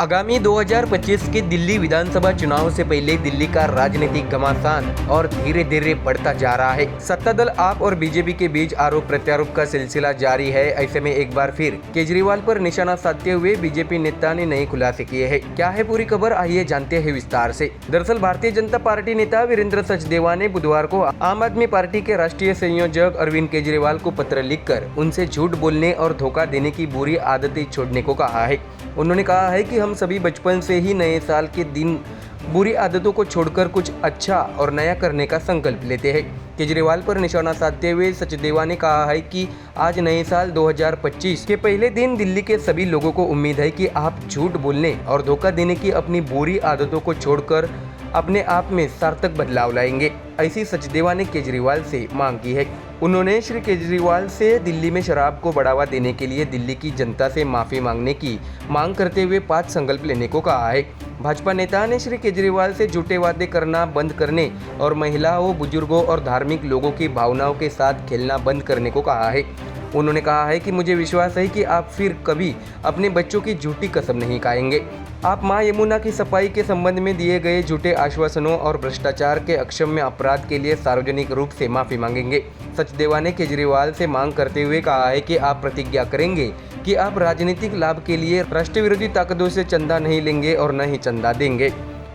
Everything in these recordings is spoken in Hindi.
आगामी 2025 के दिल्ली विधानसभा चुनाव से पहले दिल्ली का राजनीतिक घमासान और धीरे धीरे बढ़ता जा रहा है। सत्ता दल आप और बीजेपी के बीच आरोप प्रत्यारोप का सिलसिला जारी है। ऐसे में एक बार फिर केजरीवाल पर निशाना साधते हुए बीजेपी नेता ने नए खुलासे किए हैं। क्या है पूरी खबर, आइए जानते हैं विस्तार से। दरअसल भारतीय जनता पार्टी नेता वीरेंद्र सचदेवा ने बुधवार को आम आदमी पार्टी के राष्ट्रीय संयोजक अरविंद केजरीवाल को पत्र लिखकर उनसे झूठ बोलने और धोखा देने की बुरी आदतें छोड़ने को कहा है। उन्होंने कहा है कि हम सभी बचपन से ही नए साल के दिन बुरी आदतों को छोड़कर कुछ अच्छा और नया करने का संकल्प लेते हैं। केजरीवाल पर निशाना साधते हुए सचदेवा ने कहा है कि आज नए साल 2025 के पहले दिन दिल्ली के सभी लोगों को उम्मीद है कि आप झूठ बोलने और धोखा देने की अपनी बुरी आदतों को छोड़कर अपने आप में सार्थक बदलाव लाएंगे। ऐसी सचदेवा ने केजरीवाल से मांग की है। उन्होंने श्री केजरीवाल से दिल्ली में शराब को बढ़ावा देने के लिए दिल्ली की जनता से माफी मांगने की मांग करते हुए 5 संकल्प लेने को कहा है। भाजपा नेता ने श्री केजरीवाल से झूठे वादे करना बंद करने और महिलाओं, बुजुर्गों और धार्मिक लोगों की भावनाओं के साथ खेलना बंद करने को कहा है। उन्होंने कहा है कि मुझे विश्वास है कि आप फिर कभी अपने बच्चों की झूठी कसम नहीं खाएंगे। आप मां यमुना की सफाई के संबंध में दिए गए झूठे आश्वासनों और भ्रष्टाचार के अक्षम्य अपराध के लिए सार्वजनिक रूप से माफी मांगेंगे। सचदेवा ने केजरीवाल से मांग करते हुए कहा है कि आप प्रतिज्ञा करेंगे कि आप राजनीतिक लाभ के लिए राष्ट्र विरोधी ताकतों से चंदा नहीं लेंगे और न ही चंदा देंगे।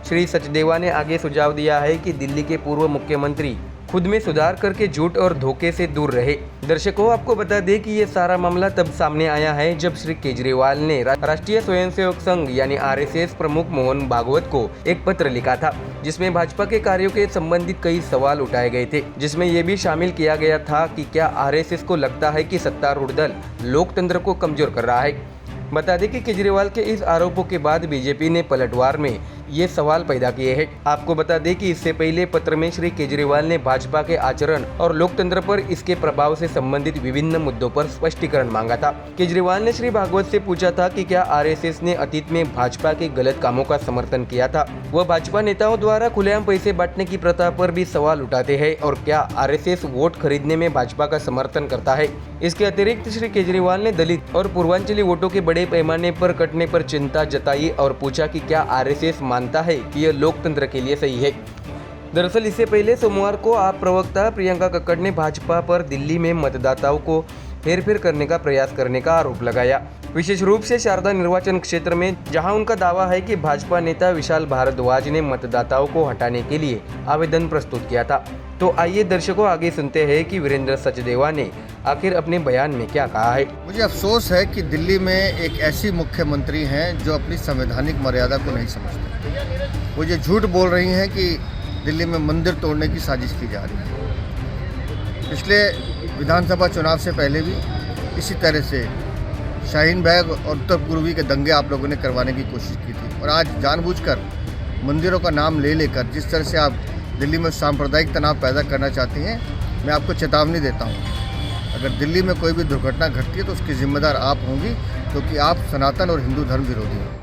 श्री सचदेवा ने आगे सुझाव दिया है कि दिल्ली के पूर्व मुख्यमंत्री खुद में सुधार करके झूठ और धोखे से दूर रहे। दर्शकों, आपको बता दें कि ये सारा मामला तब सामने आया है जब श्री केजरीवाल ने राष्ट्रीय स्वयंसेवक संघ यानी आरएसएस प्रमुख मोहन भागवत को एक पत्र लिखा था, जिसमें भाजपा के कार्यों के संबंधित कई सवाल उठाए गए थे, जिसमें ये भी शामिल किया गया था कि क्या आरएसएस को लगता है कि सत्तारूढ़ दल लोकतंत्र को कमजोर कर रहा है। बता दें कि केजरीवाल के इस आरोपों के बाद बीजेपी ने पलटवार में ये सवाल पैदा किए हैं। आपको बता दें कि इससे पहले पत्र में श्री केजरीवाल ने भाजपा के आचरण और लोकतंत्र पर इसके प्रभाव से संबंधित विभिन्न मुद्दों पर स्पष्टीकरण मांगा था। केजरीवाल ने श्री भागवत से पूछा था कि क्या आरएसएस ने अतीत में भाजपा के गलत कामों का समर्थन किया था। वह भाजपा नेताओं द्वारा खुलेआम पैसे बांटने की प्रथा पर भी सवाल उठाते हैं और क्या आरएसएस वोट खरीदने में भाजपा का समर्थन करता है। इसके अतिरिक्त श्री केजरीवाल ने दलित और पूर्वांचली वोटों के बड़े पैमाने पर कटने पर चिंता जताई और पूछा कि क्या आरएसएस मानता है कि यह लोकतंत्र के लिए सही है। दरअसल इससे पहले सोमवार को आप प्रवक्ता प्रियंका कक्कड़ ने भाजपा पर दिल्ली में मतदाताओं को हेरफेर करने का प्रयास करने का आरोप लगाया, विशेष रूप से शारदा निर्वाचन क्षेत्र में, जहां उनका दावा है कि भाजपा नेता विशाल भारद्वाज ने मतदाताओं को हटाने के लिए आवेदन प्रस्तुत किया था। तो आइए दर्शकों, आगे सुनते हैं कि वीरेंद्र सचदेवा ने आखिर अपने बयान में क्या कहा है। मुझे अफसोस है कि दिल्ली में एक ऐसी मुख्यमंत्री हैं जो अपनी संवैधानिक मर्यादा को नहीं समझते। वो ये झूठ बोल रही हैं कि दिल्ली में मंदिर तोड़ने की साजिश की जा रही है। पिछले विधानसभा चुनाव से पहले भी इसी तरह से शाहीन बाग और उत्तर पूर्वी के दंगे आप लोगों ने करवाने की कोशिश की थी, और आज जानबूझकर मंदिरों का नाम ले लेकर जिस तरह से आप दिल्ली में सांप्रदायिक तनाव पैदा करना चाहती हैं, मैं आपको चेतावनी देता हूं। अगर दिल्ली में कोई भी दुर्घटना घटती है तो उसकी जिम्मेदार आप होंगी, क्योंकि आप सनातन और हिंदू धर्म विरोधी हैं।